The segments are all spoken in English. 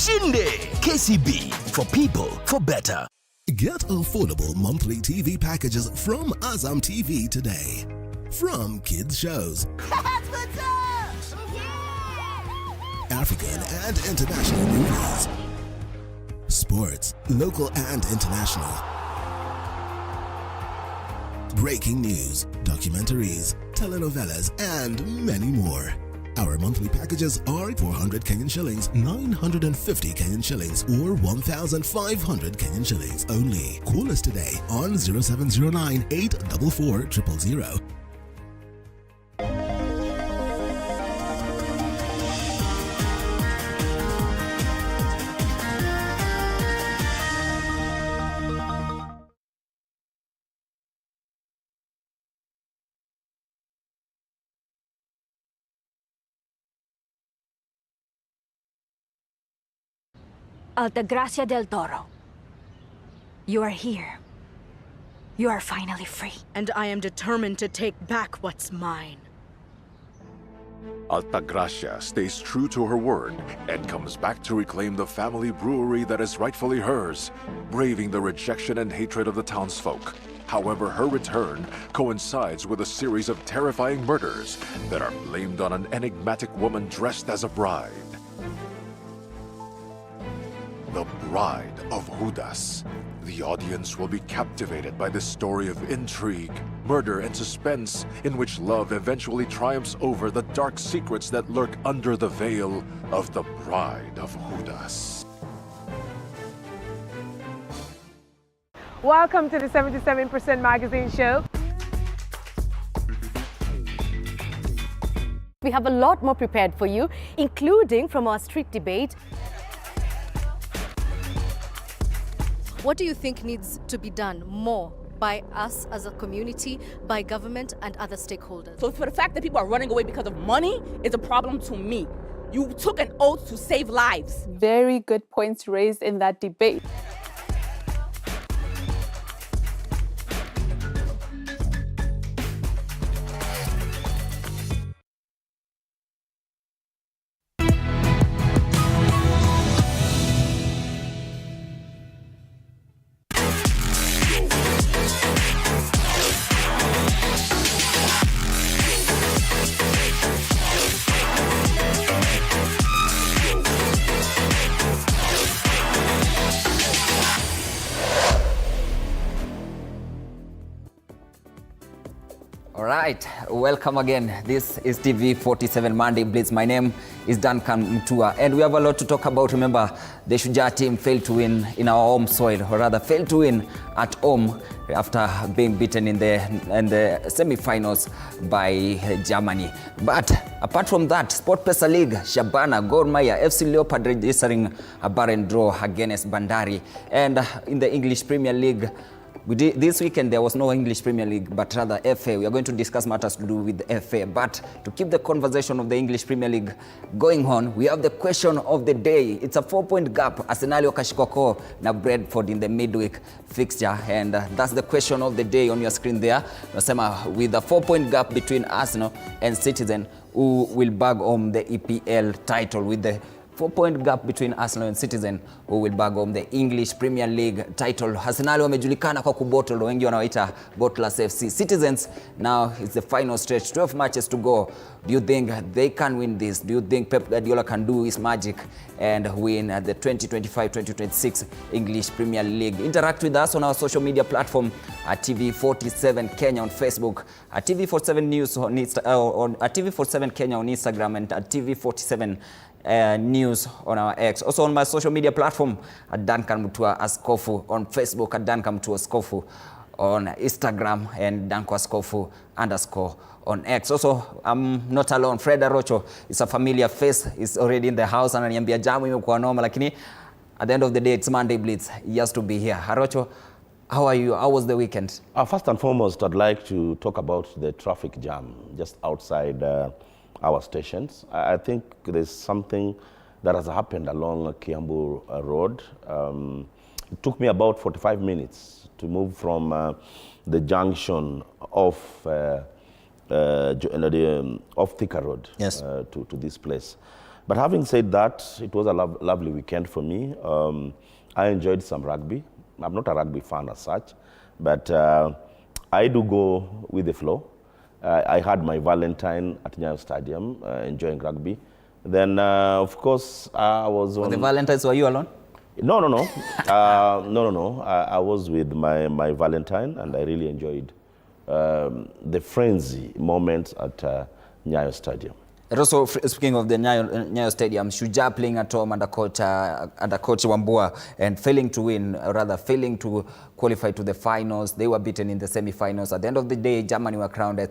Ushinde. KCB, for people, for better. Get affordable monthly TV packages from Azam TV today. From kids shows, African and international movies, sports, local and international, breaking news, documentaries, telenovelas, and many more. Our monthly packages are 400 Kenyan shillings, 950 Kenyan shillings, or 1,500 Kenyan shillings only. Call us today on 0709 844 000. Altagracia del Toro, you are here. You are finally free. And I am determined to take back what's mine. Altagracia stays true to her word and comes back to reclaim the family brewery that is rightfully hers, braving the rejection and hatred of the townsfolk. However, her return coincides with a series of terrifying murders that are blamed on an enigmatic woman dressed as a bride. The Bride of Judas. The audience will be captivated by this story of intrigue, murder, and suspense in which love eventually triumphs over the dark secrets that lurk under the veil of the Bride of Judas. Welcome to the 77% Magazine Show. We have a lot more prepared for you, including from our street debate. What do you think needs to be done more by us as a community, by government and other stakeholders? So for the fact that people are running away because of money is a problem to me. You took an oath to save lives. Very good points raised in that debate. All right, welcome again. This is TV 47 Monday Blitz. My name is Duncan Mutua, and we have a lot to talk about. Remember, the Shujaa team failed to win in our home soil, or rather failed to win at home after being beaten in the semi-finals by Germany. But apart from that, SportPesa League, Shabana, Gor Mahia, FC Leopard registering a barren draw against Bandari. And in the English Premier League, this weekend there was no English Premier League, but rather FA. We are going to discuss matters to do with the FA. But to keep the conversation of the English Premier League going on, we have the question of the day. It's a 4-point gap. Arsenal wakashikoko na Brentford in the midweek fixture, and that's the question of the day on your screen there. Nasema with a 4-point gap between Arsenal and Citizen, who will bag home the EPL title, with the 4-point gap between Arsenal and Citizen, who will bag home the English Premier League title. Arsenal wamejulikana kwa kubottle, wengi wanawaita Bottlers FC. Citizens, now it's the final stretch, 12 matches to go. Do you think they can win this? Do you think Pep Guardiola can do his magic and win the 2025-2026 English Premier League? Interact with us on our social media platform at TV47 Kenya on Facebook, at TV47 News on at TV47 Kenya on Instagram, and at TV47 News on our X. Also on my social media platform at Duncan Mutua Askofu on Facebook, at Duncan Mutua Askofu on Instagram, and Danko Askofu _ on X. Also, I'm not alone. Fred Arocho is a familiar face. He's already in the house. Ananiambia jamu imekuwa noma, lakini at the end of the day, it's Monday Blitz. He has to be here. Arocho, how are you? How was the weekend? First and foremost, I'd like to talk about the traffic jam just outside our stations. I think there's something that has happened along Kiambu Road. It took me about 45 minutes to move from the junction of Thika Road, yes, to this place. But having said that, it was a lovely weekend for me. I enjoyed some rugby. I'm not a rugby fan as such, but I do go with the flow. I had my Valentine at Nyayo Stadium, enjoying rugby. Then, of course, I was on... For the Valentines, were you alone? No. I was with my Valentine, and I really enjoyed the frenzy moments at Nyayo Stadium. And also, speaking of the Nyayo Stadium, Shujaa playing at home under Coach Wambua and failing to win, or rather failing to qualify to the finals. They were beaten in the semi-finals. At the end of the day, Germany were crowned as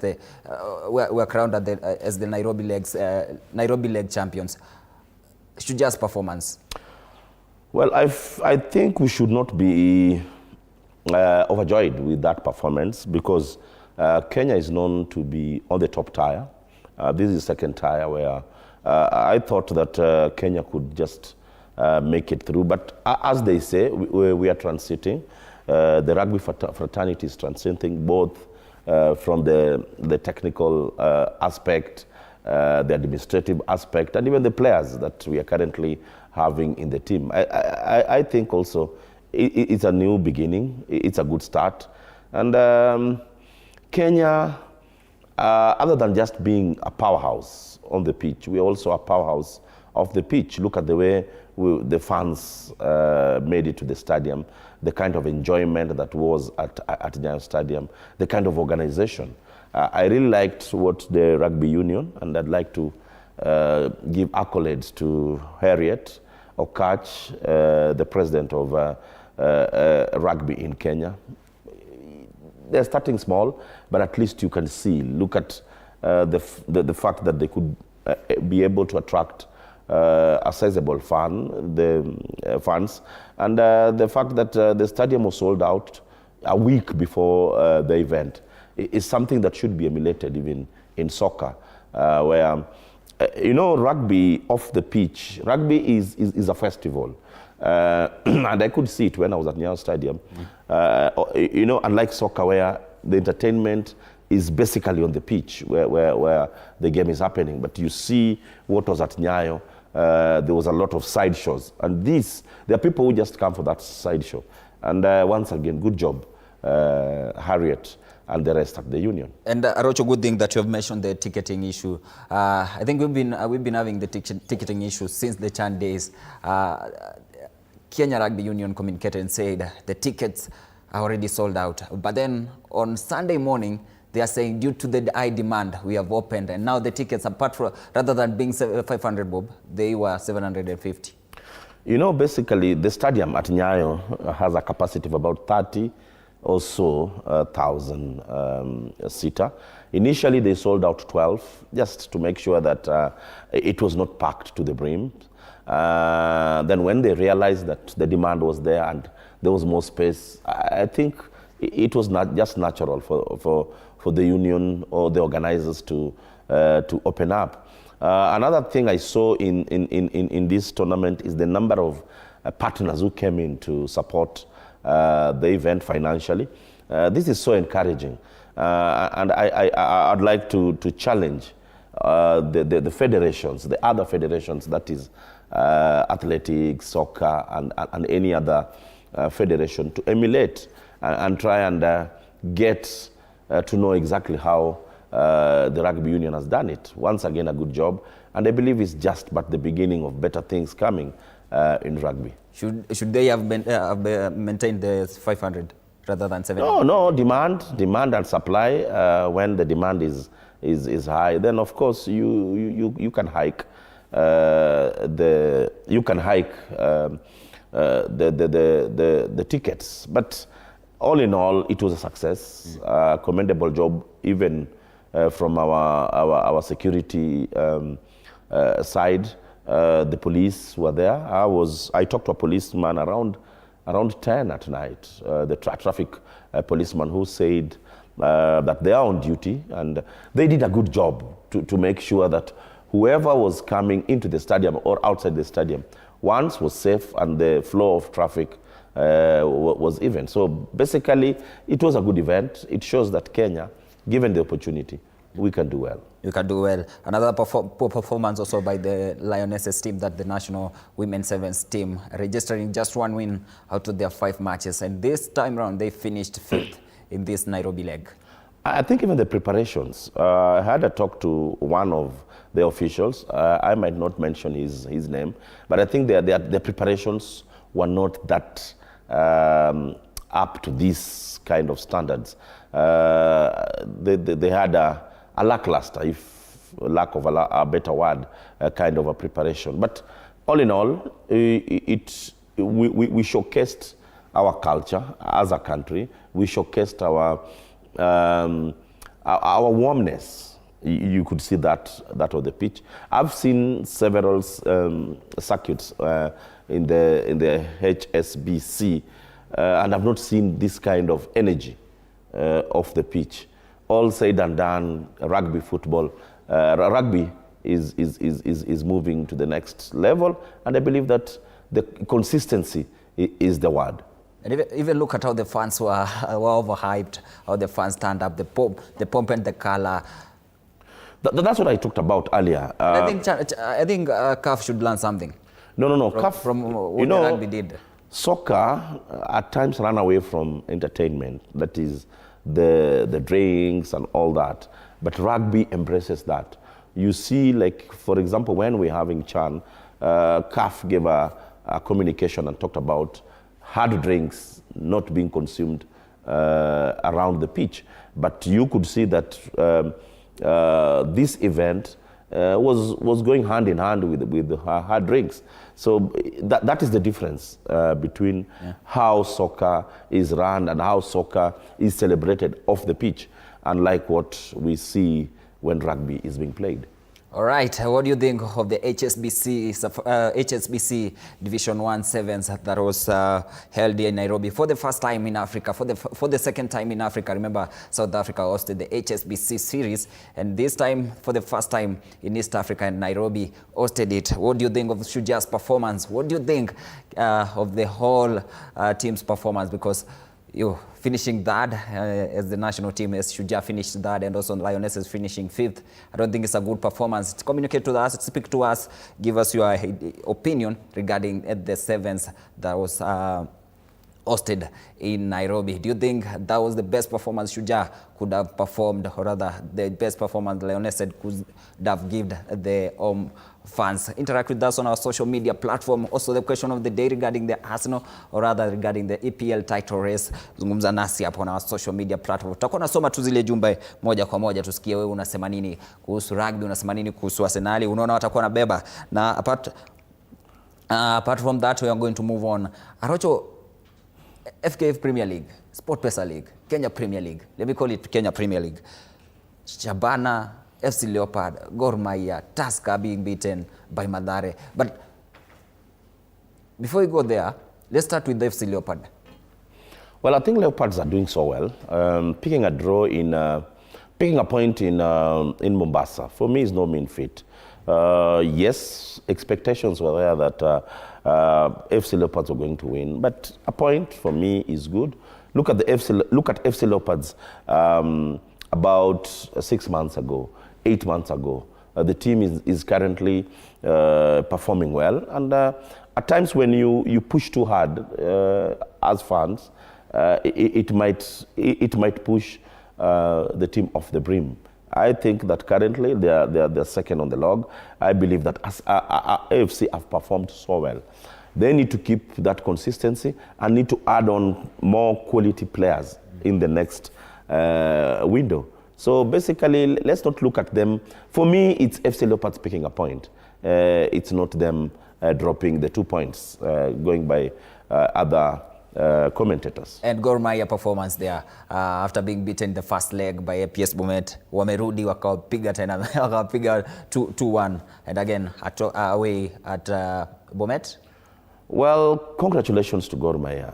the Nairobi leg champions. Shujaa's performance. Well, I think we should not be overjoyed with that performance, because Kenya is known to be on the top tier. This is the second tier where I thought that Kenya could just make it through. But as they say, we are transiting. The rugby fraternity is transiting both from the technical aspect, the administrative aspect, and even the players that we are currently having in the team. I think also it's a new beginning. It's a good start. And Kenya, other than just being a powerhouse on the pitch, we're also a powerhouse off the pitch. Look at the way the fans made it to the stadium, the kind of enjoyment that was at Nyayo Stadium, the kind of organization. I really liked what the rugby union, and I'd like to give accolades to Harriet Okach, the president of rugby in Kenya. They're starting small, but at least you can see. Look at the fact that they could be able to attract a sizable fans, and the fact that the stadium was sold out a week before the event is something that should be emulated even in soccer, where rugby off the pitch. Rugby is a festival. And I could see it when I was at Nyayo Stadium. Unlike soccer, where the entertainment is basically on the pitch, where the game is happening. But you see what was at Nyayo, there was a lot of side shows. And there are people who just come for that side show. And once again, good job, Harriet and the rest of the union. And Arocho, good thing that you have mentioned the ticketing issue. I think we've been having the ticketing issue since the Chan days. Kenya Rugby Union communicated and said the tickets are already sold out. But then on Sunday morning, they are saying due to the high demand, we have opened. And now the tickets, rather than being 500 bob, they were 750. Basically, the stadium at Nyayo has a capacity of about 30 or so thousand seater. Initially, they sold out 12, just to make sure that it was not packed to the brim. Then when they realized that the demand was there and there was more space, I think it was not just natural for the union or the organizers to open up. Another thing I saw in this tournament is the number of partners who came in to support the event financially. This is so encouraging, and I'd like to challenge the federations, the other federations, that is athletics, soccer, and any other federation, to emulate and try and get to know exactly how the rugby union has done it. Once again, a good job, and I believe it's just but the beginning of better things coming in rugby. Should they have maintained the 500 rather than 700? No, demand and supply. When the demand is high, then of course you can hike the tickets. But all in all, it was a success. Commendable job, even from our security side. The police were there. I talked to a policeman around 10 at night. The traffic policeman, who said that they are on duty, and they did a good job to make sure that whoever was coming into the stadium or outside the stadium, once was safe and the flow of traffic was even. So basically, it was a good event. It shows that Kenya, given the opportunity, we can do well. You can do well. Another poor performance also by the Lionesses team, that the national women's sevens team, registering just 1 win out of their 5 matches. And this time round, they finished 5th in this Nairobi leg. I think even the preparations, I had a talk to one of the officials. I might not mention his name, but I think their preparations were not that up to this kind of standards. They had a lackluster, if lack of a better word, kind of a preparation. But all in all, we showcased our culture as a country. We showcased our warmness. You could see that on the pitch. I've seen several circuits in the HSBC, and I've not seen this kind of energy off the pitch. All said and done, rugby football, rugby is moving to the next level, and I believe that the consistency is the word. And even look at how the fans were overhyped, how the fans turned up, the pomp and the color. That's what I talked about earlier. I think CAF should learn something. No. CAF, from what the rugby did. Soccer at times ran away from entertainment. That is the drinks and all that. But rugby embraces that. You see, like, for example, when we're having CHAN, CAF gave a communication and talked about hard drinks not being consumed around the pitch. But you could see that this event was going hand in hand with hard drinks. So that is the difference between how soccer is run and how soccer is celebrated off the pitch, unlike what we when rugby is being played. All right, what do you think of the HSBC Division 1 Sevens that was held here in Nairobi for the first time in Africa, for the second time in Africa? Remember, South Africa hosted the HSBC series, and this time, for the first time in East Africa, and Nairobi hosted it. What do you think of Shuja's performance? What do you think of the whole team's performance? Because you finishing third as the national team, as Shuja finished third, and also Lionesses finishing 5th. I don't think it's a good performance. Communicate to us, speak to us, give us your opinion regarding the sevens that was hosted in Nairobi. Do you think that was the best performance Shuja could have performed, or rather the best performance Lionesses could have given the fans? Interact with us on our social media platform. Also the question of the day regarding the Arsenal, or rather regarding the EPL title race. Zungumza nasi hapo on our social media platform. Tutakuwa nasoma tu zile jumbe moja kwa moja, tusikie wewe unasema nini kuhusu rugby, unasema nini kuhusu Arsenal, unaona watakuwa na beba. Na apart from that, we are going to move on. Arocho, FKF Premier League, SportPesa League, Kenya Premier League. Let me call it Kenya Premier League. Shabana, FC Leopard, Gor Mahia, Tusker being beaten by Mathare. But before we go there, let's start with the FC Leopard. Well, I think Leopards are doing so well. Picking a point in Mombasa, for me, is no mean feat. Yes, expectations were there that FC Leopards were going to win, but a point for me is good. Look at FC Leopards about 6 months ago, 8 months ago. The team is currently performing well, and at times when you push too hard as fans, it might push the team off the brim. I think that currently they're second on the log. I believe that as AFC have performed so well, they need to keep that consistency and need to add on more quality players in the next window. So basically, let's not look at them. For me, it's FC Leopards picking a point. It's not them dropping the 2 points, going by other commentators. And Gor Mahia performance there, after being beaten the first leg by APS Bomet, wamerudi wakapiga tena, wakapiga 2-1, and again away at Bomet. Well, congratulations to Gor Mahia.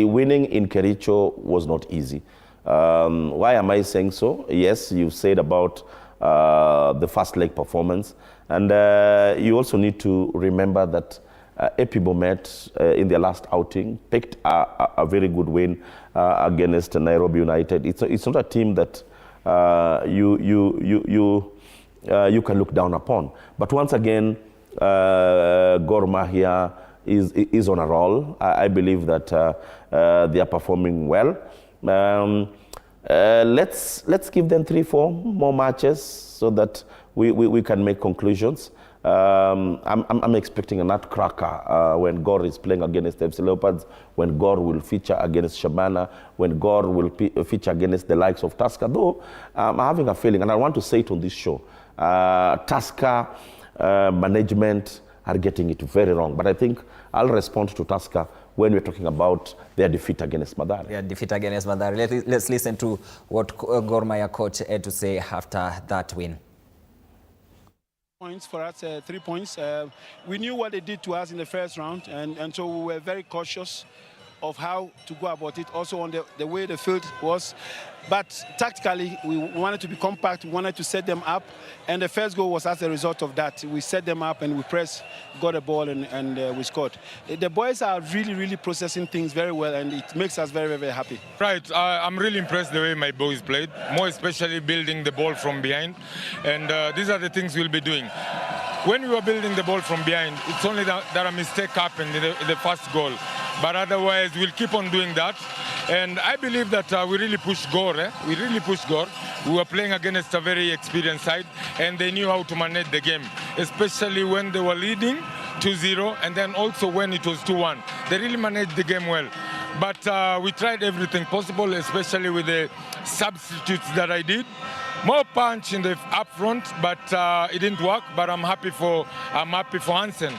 Winning in Kericho was not easy. Why am I saying so? Yes, you said about the first leg performance, and you also need to remember that AP Bomet in their last outing picked a very good win against Nairobi United. It's not a team that you can look down upon. But once again, Gor Mahia is on a roll. I believe that they are performing well. Let's give them 3-4 more matches so that we can make conclusions. I'm expecting a nutcracker when Gor is playing against FC Leopards, when Gor will feature against Shabana, when Gor will feature against the likes of Tusker. Though I'm having a feeling, and I want to say it on this show, Tusker management are getting it very wrong. But I think I'll respond to Tusker when we're talking about their defeat against Mathare. Yeah, defeat against Mathare. Let's listen to what Gor Mahia coach had to say after that win. Points for us, 3 points. We knew what they did to us in the first round, and so we were very cautious of how to go about it, also on the way the field was. But tactically, we wanted to be compact, we wanted to set them up, and the first goal was as a result of that. We set them up and we pressed, got a ball, and we scored. The boys are really processing things very well, and it makes us very happy. Right, I'm really impressed the way my boys played, more especially building the ball from behind, and these are the things we'll be doing. When we were building the ball from behind, it's only that a mistake happened in the first goal. But otherwise, we'll keep on doing that. And I believe that we really pushed Gor. We really pushed Gor. We were playing against a very experienced side, and they knew how to manage the game, especially when they were leading 2-0, and then also when it was 2-1. They really managed the game well. But we tried everything possible, especially with the substitutes that I did. More punch in the up front, but it didn't work. But I'm happy for Hansen.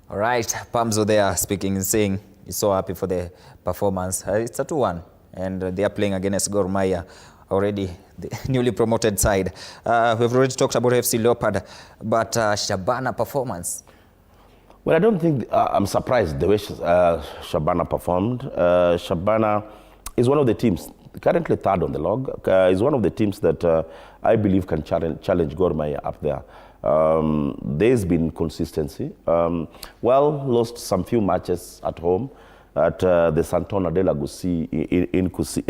All right, Pamzo there speaking, saying he's so happy for the performance. It's a 2-1, and they are playing against Gor Mahia, already the newly promoted side. We've already talked about FC Leopard, but Shabana performance. Well, I don't think I'm surprised the way Shabana performed. Shabana is one of the teams, currently third on the log, is one of the teams that I believe can challenge Gor Mahia up there. There's been consistency. Lost some few matches at home at the Santona de la Gussie in Gussie.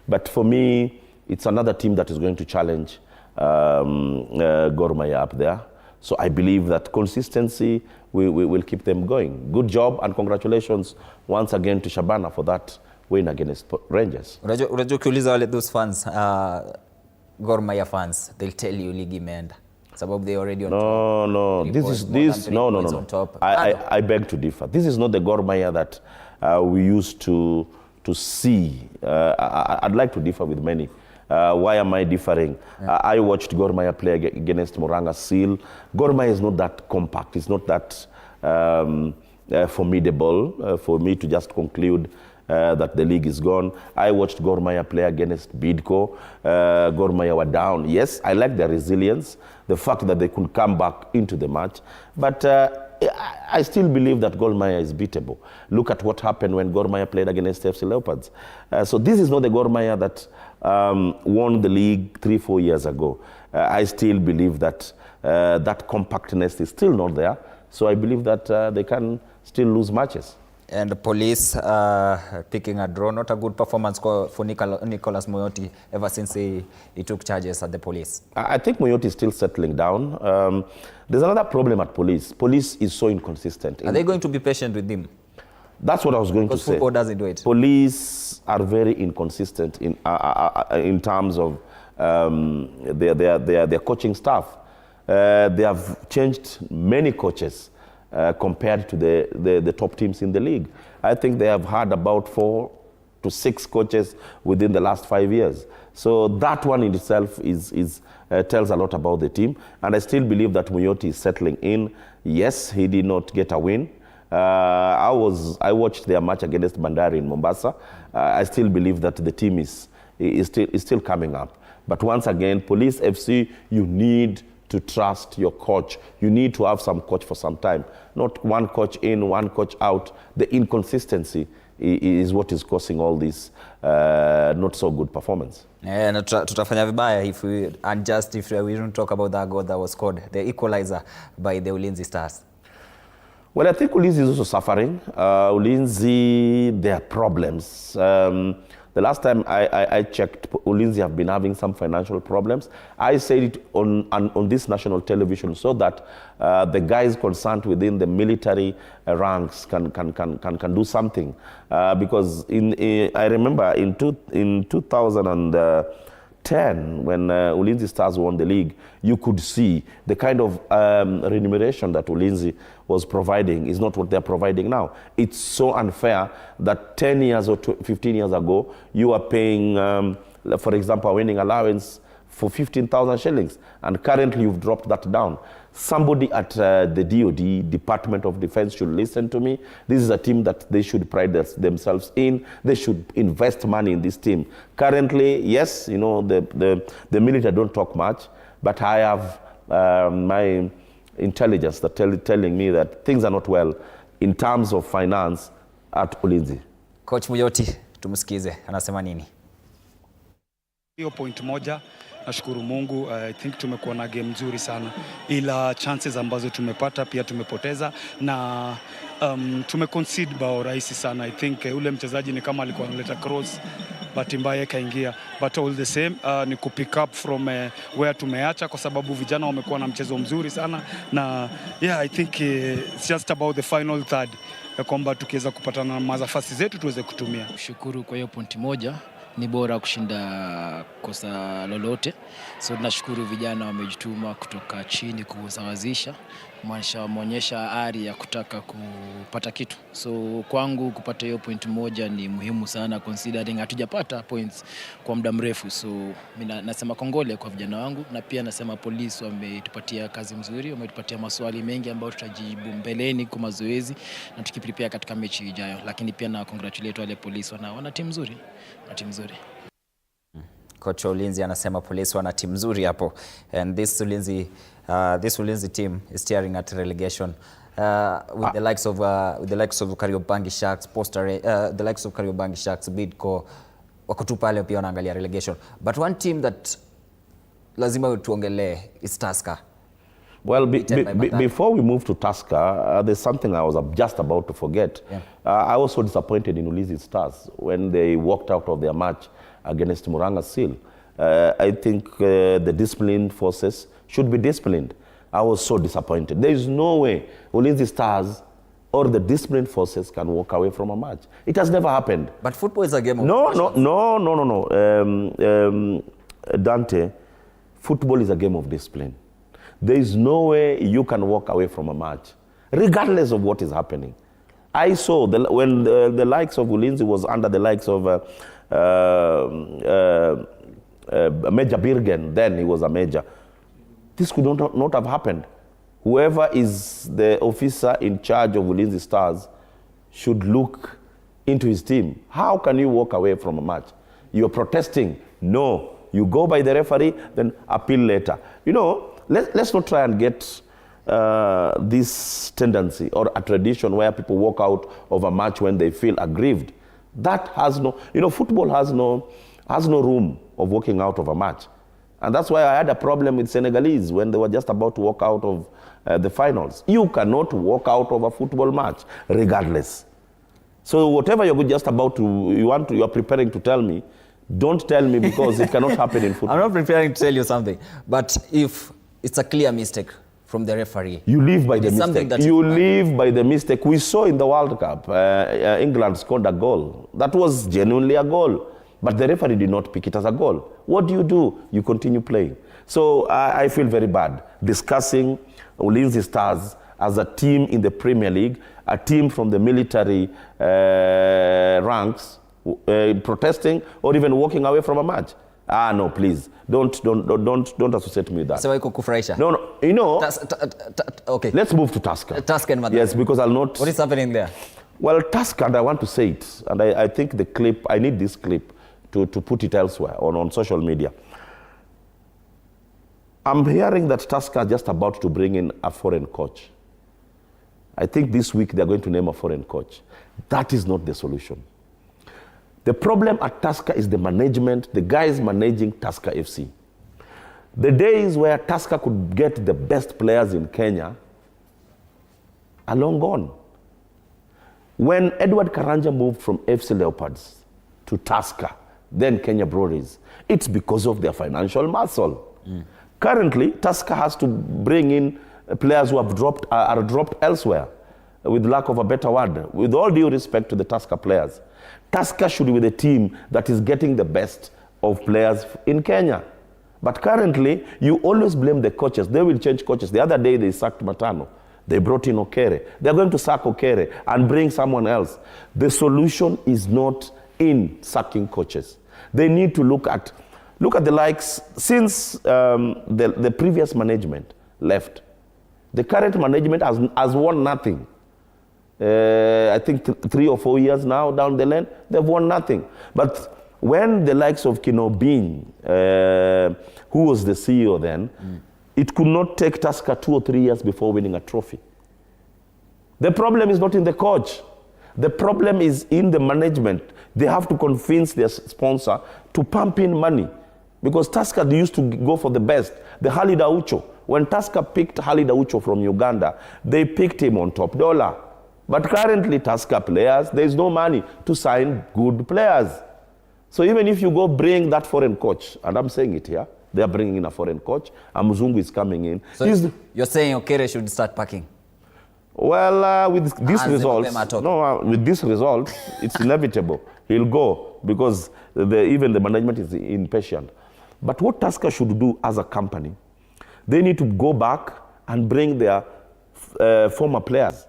But for me, it's another team that is going to challenge Gor Mahia up there. So I believe that consistency will keep them going. Good job and congratulations once again to Shabana for that win against Rangers. Unajua ukiuliza wale those fans, Gor Mahia fans, they'll tell you ligi imeenda. Sababu they already on top. No. I beg to differ. This is not the Gor Mahia that we used to see. I'd like to differ with many. Why am I differing? Yeah. I watched Gor Mahia play against Moranga Seal. Gor Mahia is not that compact. It's not that formidable for me to just conclude that the league is gone. I watched Gor Mahia play against Bidco. Gor Mahia were down. Yes, I like their resilience, the fact that they could come back into the match. But I still believe that Gor Mahia is beatable. Look at what happened when Gor Mahia played against FC Leopards. So this is not the Gor Mahia that won the league 3-4 years ago. I still believe that that compactness is still not there. So I believe that they can still lose matches. And the Police picking a draw, not a good performance for Nicholas Moyoti ever since he took charges at the Police. I think Moyoti is still settling down. There's another problem at Police. Police is so inconsistent. Are they going to be patient with him? That's what I was going to say. Because football doesn't do it. Police are very inconsistent in terms of their coaching staff. They have changed many coaches. Compared to the top teams in the league. I think they have had about 4 to 6 coaches within the last 5 years. So that one in itself tells a lot about the team. And I still believe that Moyoti is settling in. Yes, he did not get a win. I watched their match against Bandari in Mombasa. I still believe that the team is still coming up. But once again, Police FC, you need to trust your coach. You need to have some coach for some time. Not one coach in, one coach out. The inconsistency is what is causing all this not so good performance. And tutafanya vibaya if we don't talk about that goal that was scored, the equalizer by the Ulinzi Stars. Well, I think Ulinzi is also suffering. Ulinzi, their problems. The last time I checked, Ulinzi have been having some financial problems. I said it on this national television so that the guys concerned within the military ranks can do something. Because I remember in 2010, when Ulinzi Stars won the league, you could see the kind of remuneration that Ulinzi was providing is not what they're providing now. It's so unfair that 10 years or 15 years ago, you are paying, for example, a winning allowance for 15,000 shillings, and currently you've dropped that down. Somebody at the DOD, Department of Defense, should listen to me. This is a team that they should pride themselves in. They should invest money in this team. Currently, yes, you know, the military don't talk much, but I have my intelligence that telling me that things are not well in terms of finance at Ulinzi. Coach Muyoti, tumsikize anasema nini? Hiyo point moja, nashukuru Mungu, I think tumekuwa na game nzuri sana, ila chances ambazo tumepata pia tumepoteza, na tumeconcede bao rahisi sana. I think ule mchezaji ni kama alikuwa analeta cross, bahati mbaya kaingia, but all the same ni kupick up from where tumeacha, kwa sababu vijana wamekuwa na mchezo mzuri sana, na yeah, I think it's just about the final third, ya kwamba tukiweza kupatana na mazafasi zetu tuweze kutumia. Shukuru kwa hiyo pointi moja, ni bora kushinda kosa lolote. So tunashukuru vijana wamejituma kutoka chini kusawazisha, wameonyesha ari ya kutaka kupata kitu. So kwangu kupata hiyo point moja ni muhimu sana, considering hatujapata points kwa muda mrefu. So mimi nasema kongole kwa vijana wangu, na pia nasema polisi wametupatia kazi mzuri, wametupatia maswali mengi ambayo tutajibu mbeleni kwa mazoezi na tukiprepare katika mechi ijayo. Lakini pia na congratulate wale polisi, wana timu nzuri, Coach Ulinzi anasema polisi wana timu nzuri hapo, and this Ulinzi team is staring at relegation with the likes of Kariobangi Sharks, the likes of Kariobangi Sharks, Bidco wako tu pale pia wanaangalia relegation. But one team that lazima tuongelee is Tusker. Well, before we move to Tusker, there's something I was just about to forget. Yeah. I was so disappointed in Ulinzi Stars when they walked out of their match against Muranga Seal. I think the discipline forces should be disciplined. I was so disappointed. There is no way Ulinzi Stars or the discipline forces can walk away from a match. It has never happened. But football is a game of No. Dante, football is a game of discipline. There is no way you can walk away from a match, regardless of what is happening. I saw when the likes of Ulinzi was under the likes of Major Birgen, then he was a major. This could not have happened. Whoever is the officer in charge of Ulinzi Stars should look into his team. How can you walk away from a match? You're protesting. No. You go by the referee, then appeal later. You know, let's not try and get this tendency or a tradition where people walk out of a match when they feel aggrieved. That has no, football has no room of walking out of a match. And that's why I had a problem with Senegalese when they were just about to walk out of the finals. You cannot walk out of a football match, regardless. So whatever you're just about to, you are preparing to tell me, don't tell me, because it cannot happen in football. I'm not preparing to tell you something, but if it's a clear mistake from the referee, you live by the mistake. You live by the mistake. We saw in the World Cup, England scored a goal. That was genuinely a goal, but the referee did not pick it as a goal. What do? You continue playing. So I feel very bad discussing Ulinzi Stars as a team in the Premier League, a team from the military ranks, protesting or even walking away from a match. No, please. Don't associate me with that. So kufurahisha. No. You know. Okay. Let's move to Tusker. Tusker and Madrid. Yes, because I'll not. What is happening there? Well, Tusker, and I want to say it, and I think the clip, I need this clip to put it elsewhere on social media. I'm hearing that Tusker are just about to bring in a foreign coach. I think this week they're going to name a foreign coach. That is not the solution. The problem at Tusker is the management, the guys managing Tusker FC. The days where Tusker could get the best players in Kenya are long gone. When Edward Karanja moved from FC Leopards to Tusker, than Kenya Breweries. It's because of their financial muscle. Currently, Tusker has to bring in players who have are dropped elsewhere, with lack of a better word. With all due respect to the Tusker players, Tusker should be the team that is getting the best of players in Kenya. But currently, you always blame the coaches. They will change coaches. The other day, they sacked Matano. They brought in Okere. They're going to sack Okere and bring someone else. The solution is not in sacking coaches. They need to look at the likes. Since the previous management left, the current management has won nothing. I think 3 or 4 years now down the lane, they've won nothing. But when the likes of Kinobin, who was the CEO then, it could not take Tusker 2 or 3 years before winning a trophy. The problem is not in the coach. The problem is in the management. They have to convince their sponsor to pump in money. Because Tusker, they used to go for the best. The Halid Aucho. When Tusker picked Halid Aucho from Uganda, they picked him on top dollar. But currently, Tusker players, there is no money to sign good players. So even if you go bring that foreign coach, and I'm saying it here, they are bringing in a foreign coach, and Muzungu is coming in. So you're saying Okere should start packing? Well, with these results, with this result, it's inevitable. He'll go because even the management is impatient. But what Tusker should do as a company, they need to go back and bring their former players,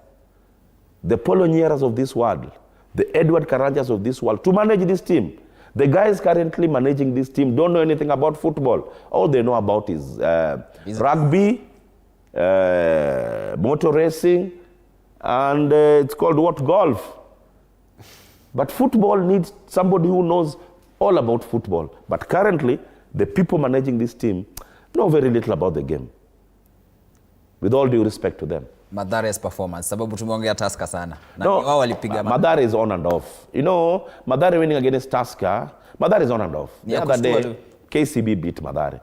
the Polonieras of this world, the Edward Karanjas of this world, to manage this team. The guys currently managing this team don't know anything about football. All they know about is rugby, motor racing, and it's called what? Golf. But football needs somebody who knows all about football. But currently, the people managing this team know very little about the game. With all due respect to them. Mathara's performance, sababu tumeongea Tusker sana. No, wao walipiga Mathare is on and off. You know, Mathare winning against Tusker, Mathare is on and off. The other day, KCB beat Mathare.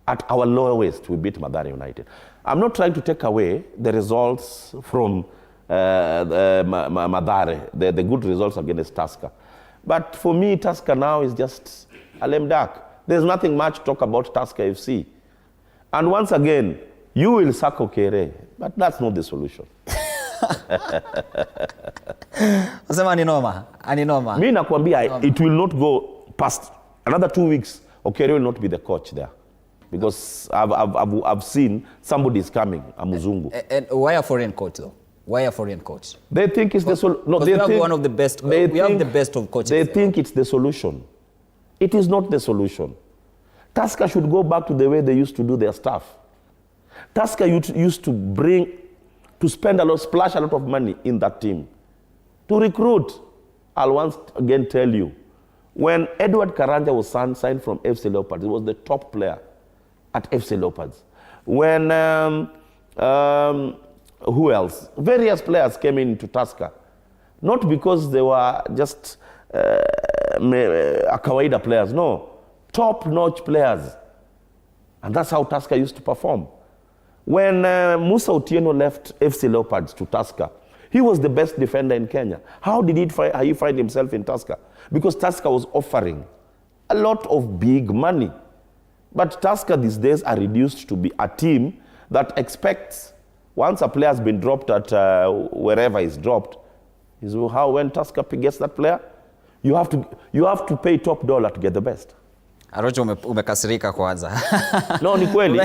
At our lowest, we beat Mathare United. I'm not trying to take away the results from Mathare, the good results against Tusker. But for me, Tusker now is just a lame duck. There's nothing much to talk about Tusker FC. And once again, you will sack Okere, but that's not the solution. Mi nakwambia, it will not go past another 2 weeks. Okere will not be the coach there. Because I've seen somebody is coming, a Muzungu. And why a foreign coach though? Why a foreign coach? They think it's the solution. No, they have one of the best. We have the best of coaches. They think it's the solution. It is not the solution. Tusker should go back to the way they used to do their stuff. Tusker used to splash a lot of money in that team. To recruit, I'll once again tell you, when Edward Karanja was signed from FC Leopards, he was the top player at FC Leopards. When, who else? Various players came into Tusker. Not because they were just kawaida players, no. Top-notch players. And that's how Tusker used to perform. When Musa Otieno left FC Leopards to Tusker, he was the best defender in Kenya. How did he find himself in Tusker? Because Tusker was offering a lot of big money. But Tusker these days are reduced to be a team that expects, once a player has been dropped at wherever he's dropped, is how when Tusker gets that player, you have to pay top dollar to get the best. Arocho umekasirika kwanza. No, ni kweli.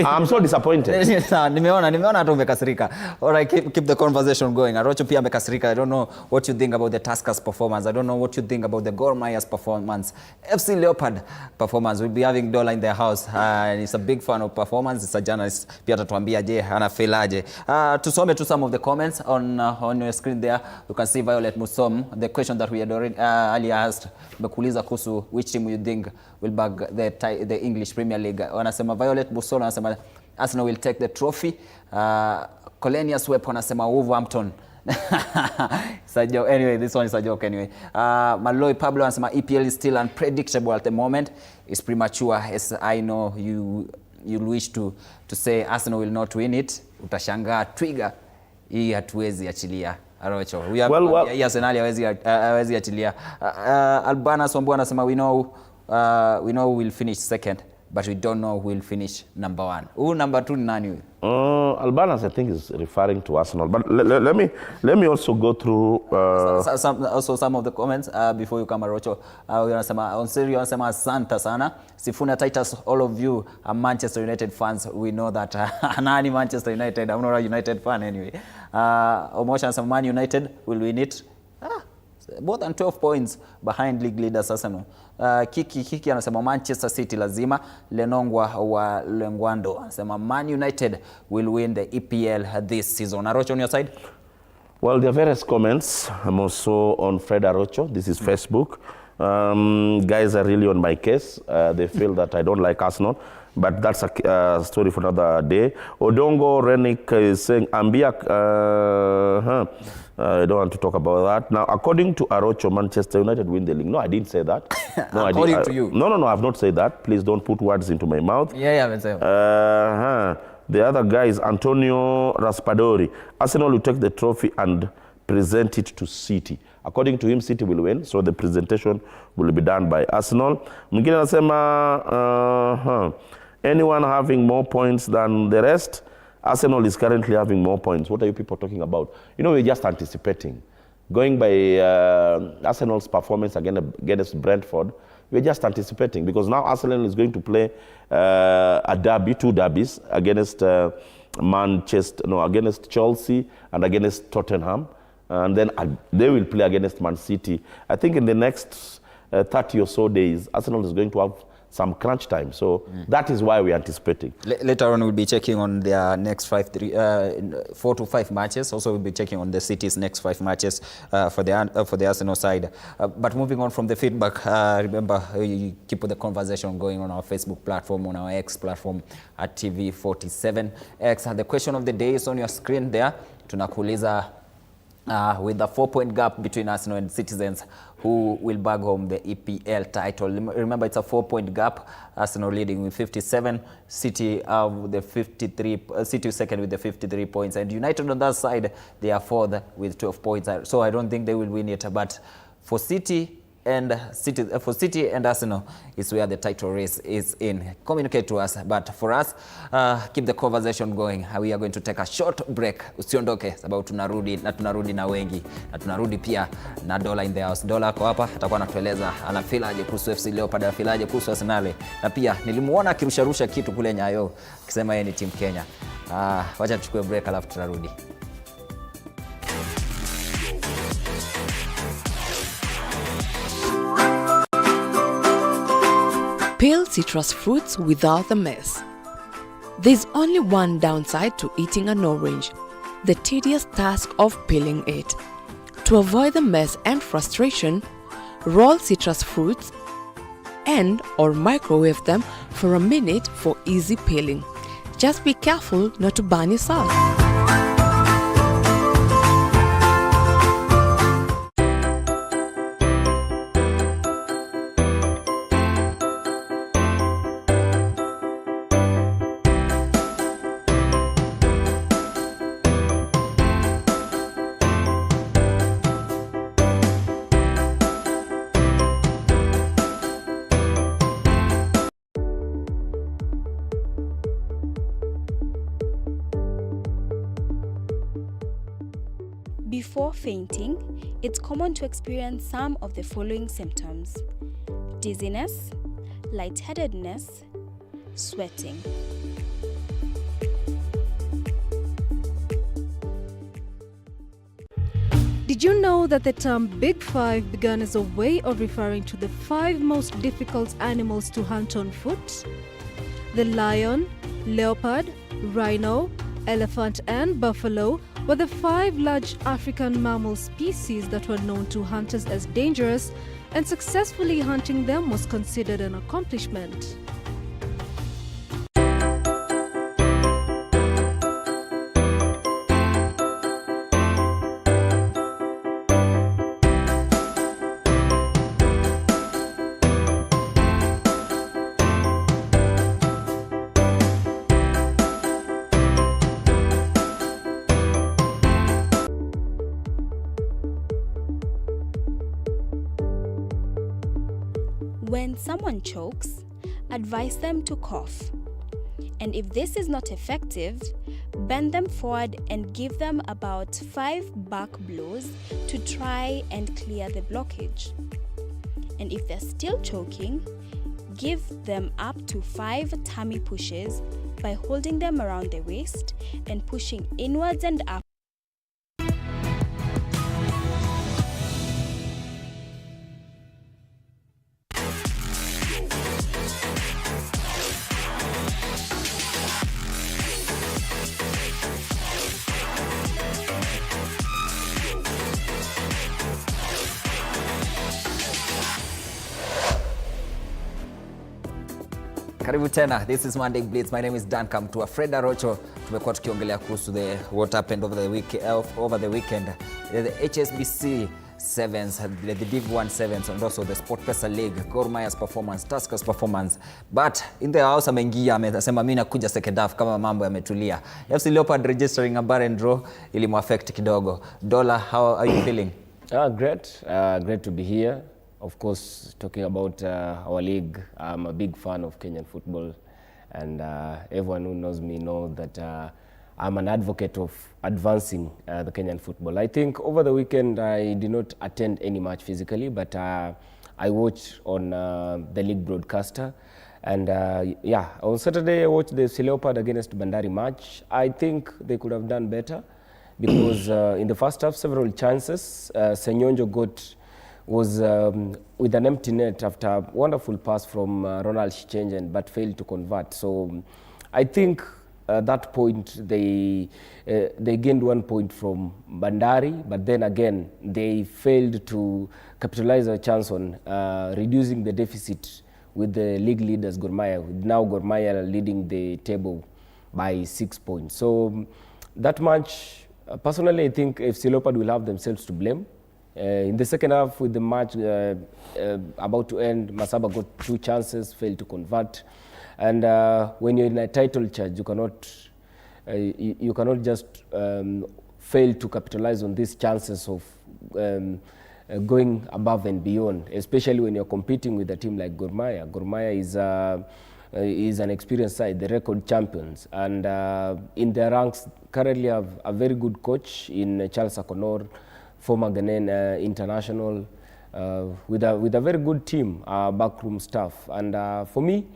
I'm so disappointed. Nimeona hata umekasirika. All right, keep the conversation going. Arocho pia amekasirika. I don't know what you think about the Tuskers performance. I don't know what you think about the Gor Mahia's performance. FC Leopard performance. We'll be having Dola in the house. He's a big fan of performance. It's a journalist. Pia atatuambia je, anafelaje. Tusome to some of the comments on your screen there. You can see Violet Musom. The question that we had already earlier asked. Mekuuliza kuhusu which team you think will bag the English Premier League. Wanasema Violet Busolo wanasema Arsenal will take the trophy. Colenius Web wanasema Wolverhampton. Anyway, this one is a joke anyway. Malloy Pablo wanasema EPL is still unpredictable at the moment. It's premature. As I know you wish to say Arsenal will not win it. Utashangaa Twiga hii hatuwezi achilia. Arocho. Hii Arsenal hawezi atilia. Albana Sombo anasema we know we'll finish second, but we don't know who will finish number 1. Who number 2 ni nani huyu? Albanas, I think, is referring to Arsenal. But let me also go through some of the comments before you come, Arocho. Onserio anasema asante sana. Sifuna Titus, all of you are Manchester United fans. We know that. Nani Manchester United? I'm not a United fan anyway. Omosha anasema Man United will win it. More than 12 points behind league leaders Arsenal. Kiki anasema Manchester City lazima. Lenongwa wa Lengwando anasema Man United will win the EPL this season. Arocho, on your side? Well, there are various comments. I'm also on Fred Arocho. This is Facebook. Guys are really on my case. They feel that I don't like Arsenal. But that's a story for another day. Odongo Renik is saying, I don't want to talk about that. Now, according to Arocho, Manchester United win the league. No, I didn't say that. No, according to you? No, I have not said that. Please don't put words into my mouth. Yeah, I haven't said The other guy is Antonio Raspadori. Arsenal will take the trophy and present it to City. According to him, City will win, so the presentation will be done by Arsenal. Mwingine anasema anyone having more points than the rest? Arsenal is currently having more points. What are you people talking about? You know, we're just anticipating. Going by Arsenal's performance against Brentford, we're just anticipating because now Arsenal is going to play a derby, 2 derbies against against Chelsea and against Tottenham. And then they will play against Man City. I think in the next 30 or so days, Arsenal is going to have some crunch time. So that is why we're anticipating. Later on, we'll be checking on their next 4 to 5 matches. Also, we'll be checking on the City's next 5 matches for the Arsenal side. But moving on from the feedback, remember, you keep the conversation going on our Facebook platform, on our X platform at TV47X. The question of the day is on your screen there. Tunakuuliza, with the 4-point gap between Arsenal and Citizens, who will bag home the EPL title? Remember, it's a 4-point gap. Arsenal leading with 57, City with the 53, City second with the 53 points, and United on that side, they are 4th with 12 points. So I don't think they will win it, but for City and Arsenal is where the title race is in. Communicate to us, but for us, keep the conversation going. We are going to take a short break. Usiondoke, sababu tunarudi na wengi, na tunarudi pia na Dola in the house. Dola kwa hapa atakuwa anatueleza anafilaje kuhusu FC Leopards, anafilaje kuhusu Arsenal, na pia nilimuona akirusharusha kitu kule Nyayo akisema yeye ni team Kenya. Wacha tuchukue break alafu tunarudi. Peel citrus fruits without the mess. There's only one downside to eating an orange: the tedious task of peeling it. To avoid the mess and frustration, roll citrus fruits or microwave them for a minute for easy peeling. Just be careful not to burn yourself. Before fainting, it's common to experience some of the following symptoms: dizziness, lightheadedness, sweating. Did you know that the term Big Five began as a way of referring to the 5 most difficult animals to hunt on foot? The lion, leopard, rhino, elephant and buffalo were the 5 large African mammal species that were known to hunters as dangerous, and successfully hunting them was considered an accomplishment. When someone chokes, advise them to cough. And if this is not effective, bend them forward and give them about 5 back blows to try and clear the blockage. And if they're still choking, give them up to 5 tummy pushes by holding them around the waist and pushing inwards and up. Karibu tena. This is Monday Blitz. My name is Dan Kamtua. Fred Arocho. Tumekuwa tukiongelea kuhusu what happened over the weekend. The HSBC Sevens, the Div 1 Sevens, and also the SportPesa League, Gor Mahia's performance, Tuskers' performance. But in the house ameingia amesema mimi nakuja second half kama mambo yametulia. FC Leopard registering a barren draw ilimuaffect kidogo. Dollar, how are you feeling? Great to be here. Of course, talking about our league, I'm a big fan of Kenyan football, and everyone who knows me knows that I'm an advocate of advancing the Kenyan football. I think over the weekend I did not attend any match physically, but I watched on the league broadcaster. And on Saturday I watched the FC Leopard against Bandari match. I think they could have done better because in the first half, several chances. Senyonjo was with an empty net after a wonderful pass from Ronald Shichengen, but failed to convert. So I think at that point they gained 1 point from Bandari, but then again they failed to capitalize a chance on reducing the deficit with the league leaders Gor Mahia, with now Gor Mahia leading the table by 6 points. So that match, personally I think FC Leopard will have themselves to blame. In the second half, with the match about to end, Masaba got 2 chances, failed to convert. And when you're in a title charge, you cannot just fail to capitalize on these chances of going above and beyond, especially when you're competing with a team like Gor Mahia. Gor Mahia is an experienced side, the record champions. And in their ranks, currently have a very good coach in Charles Akonor, former Ghanaian international, with a very good team, backroom staff. And for me,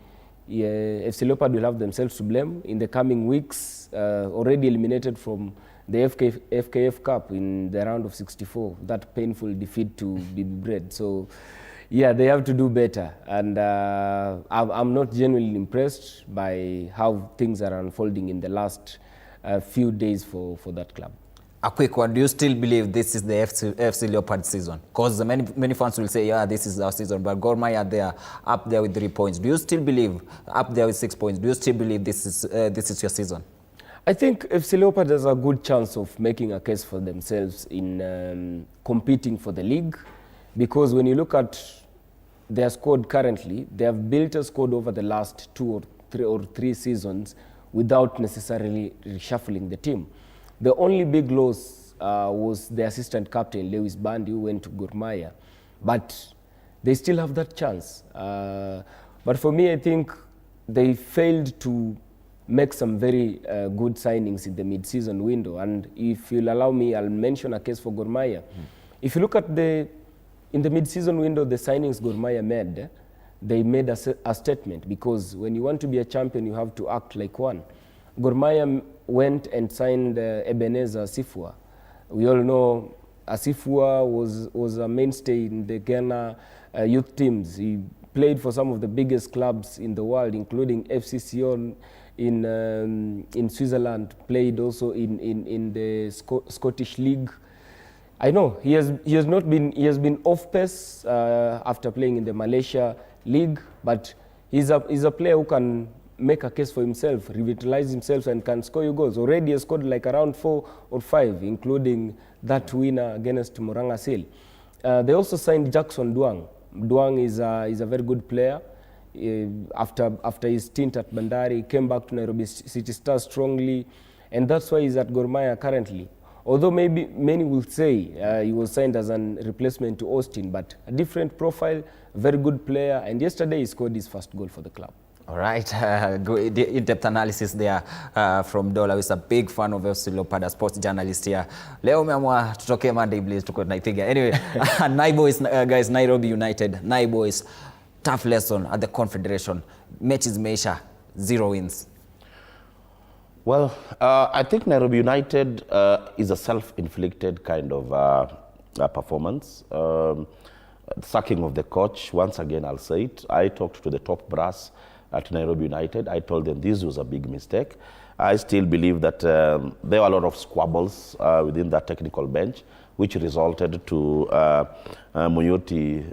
FC Leopard will have themselves to blame in the coming weeks, already eliminated from the FKF Cup in the round of 64, that painful defeat to BB Bread. So yeah, they have to do better. And I'm not genuinely impressed by how things are unfolding in the last few days for that club. A quick one, do you still believe this is the FC Leopard season? Because many fans will say, yeah, this is our season, but Gor Mahia they are up there with 3 points. Do you still believe, up there with 6 points, do you still believe this is your season? I think FC Leopard has a good chance of making a case for themselves in competing for the league, because when you look at their squad currently, they have built a squad over the last 2 or 3 seasons without necessarily reshuffling the team. The only big loss was the assistant captain, Lewis Bandi, who went to Gor Mahia. But they still have that chance. But for me, I think they failed to make some very good signings in the mid-season window. And if you'll allow me, I'll mention a case for Gor Mahia. If you look at in the mid-season window, the signings Gor Mahia made, they made a statement, because when you want to be a champion, you have to act like one. Gor Mahia went and signed Ebenezer Asifua. We all know Asifua was a mainstay in the Ghana youth teams. He played for some of the biggest clubs in the world, including FC Sion in Switzerland, played also in the Scottish League. I know he has been off pace after playing in the Malaysia League, but he's a player who can make a case for himself, revitalize himself, and can score you goals. Already he scored like around 4 or 5, including that winner against Moranga Seal. They also signed Jackson Duang. Duang is a very good player. After his stint at Bandari, he came back to Nairobi City Stars strongly, and that's why he's at Gor Mahia currently. Although maybe many will say he was signed as a replacement to Austin, but a different profile, very good player, and yesterday he scored his first goal for the club. All right, in-depth analysis there from Dola, who's a big fan of FC Leopards, sports journalist here. Leo umeamua tutoke Monday Blaze tuko tunaipiga. Anyway, Naiboys guys, Nairobi United, Naiboys, tough lesson at the Confederation. Matches meisha, 0 wins. Well, I think Nairobi United is a self-inflicted kind of performance. Sacking of the coach, once again I'll say it. I talked to the top brass at Nairobi United. I told them this was a big mistake. I still believe that there were a lot of squabbles within that technical bench, which resulted to Muyoti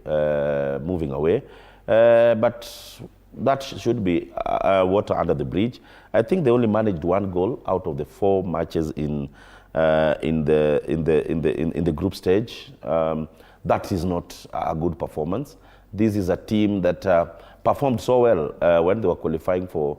moving away. But that should be water under the bridge. I think they only managed 1 goal out of the 4 matches in the group stage. That is not a good performance. This is a team that performed so well when they were qualifying for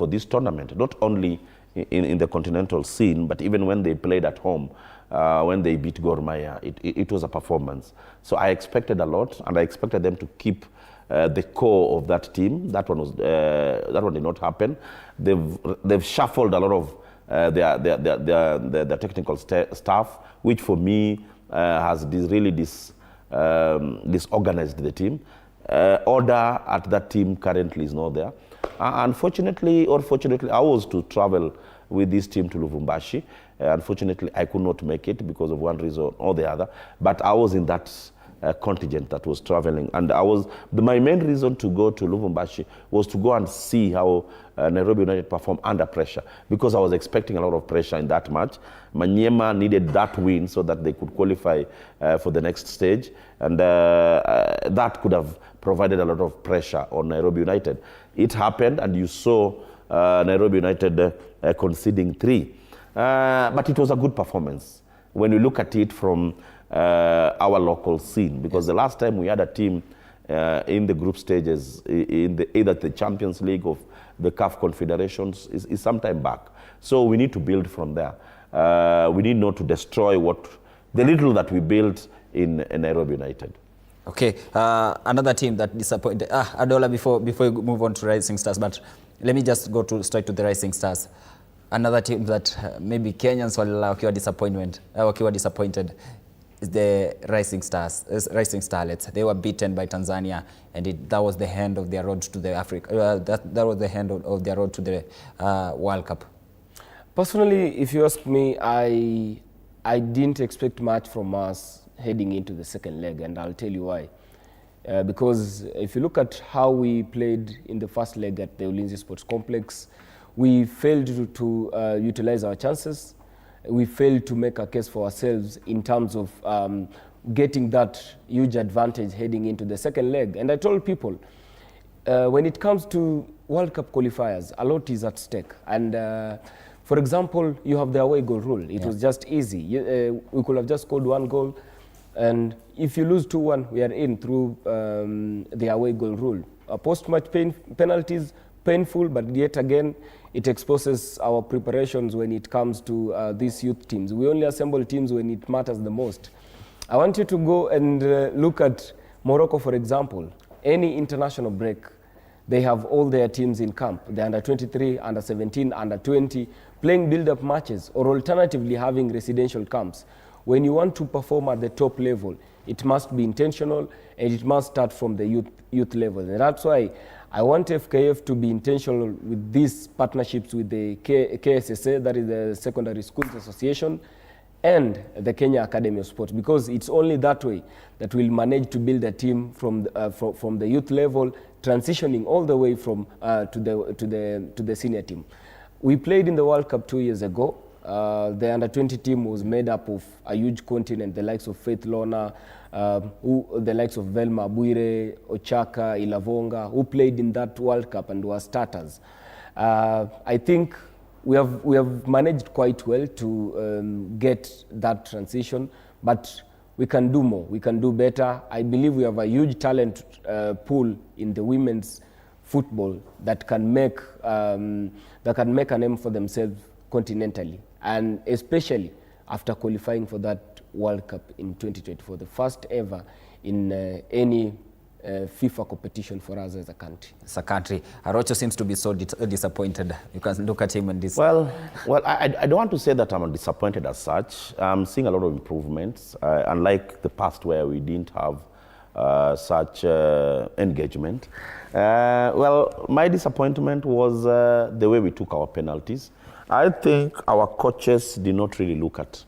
this tournament, not only in the continental scene, but even when they played at home, when they beat Gor Mahia, it was a performance. So I expected a lot, and I expected them to keep the core of that team. That one did not happen. They've shuffled a lot of their technical staff, which for me has really disorganized the team. Order at that team currently is not there. Unfortunately, or fortunately, I was to travel with this team to Lubumbashi. Unfortunately, I could not make it because of one reason or the other. But I was in that contingent that was traveling, and my main reason to go to Lubumbashi was to go and see how Nairobi United performed under pressure, because I was expecting a lot of pressure in that match. Maniema needed that win so that they could qualify for the next stage, and that could have provided a lot of pressure on Nairobi United. It happened, and you saw Nairobi United conceding 3. But it was a good performance when you look at it from our local scene, because the last time we had a team in the group stages in either the Champions League of the CAF Confederations is some time back. So we need to build from there. We need not to destroy the little that we built in Nairobi United. Okay, another team that disappointed. Adola, before we move on to Rising Stars, but let me just go straight to the Rising Stars. Another team that maybe Kenyans wakiwa disappointed is the Rising Starlets. They were beaten by Tanzania, and that was the end of their road to the Africa. That was the end of their road to the World Cup. Personally, if you ask me, I didn't expect much from us heading into the second leg, and I'll tell you why. Because if you look at how we played in the first leg at the Ulinzi Sports Complex, we failed to utilize our chances. We failed to make a case for ourselves in terms of getting that huge advantage heading into the second leg. And I told people, when it comes to World Cup qualifiers, a lot is at stake. And for example, you have the away goal rule. It was just easy. We could have just scored 1 goal. And if you lose 2-1, we are in through the away goal rule. Post-match penalties, painful, but yet again, it exposes our preparations when it comes to these youth teams. We only assemble teams when it matters the most. I want you to go and look at Morocco, for example. Any international break, they have all their teams in camp. The under-23, under-17, under-20, playing build-up matches, or alternatively having residential camps. When you want to perform at the top level, it must be intentional, and it must start from the youth level. And that's why I want FKF to be intentional with these partnerships with the KSSA, that is the Secondary Schools Association, and the Kenya Academy of Sports, because it's only that way that we'll manage to build a team from the youth level, transitioning all the way from to the senior team. We played in the World Cup 2 years ago. The under-20 team was made up of a huge continent, the likes of Faith Lona, the likes of Velma Bwire, Ochaka, Ilavonga, who played in that World Cup and were starters. I think we have managed quite well to get that transition, but we can do more. We can do better. I believe we have a huge talent pool in the women's football that can make a name for themselves continentally, and especially after qualifying for that World Cup in 2024, the first ever in any FIFA competition for us as a country. As a country. Arocho seems to be so disappointed. You can look at him and this. Well, I don't want to say that I'm disappointed as such. I'm seeing a lot of improvements, unlike the past where we didn't have such engagement. Well, my disappointment was the way we took our penalties. I think our coaches did not really look at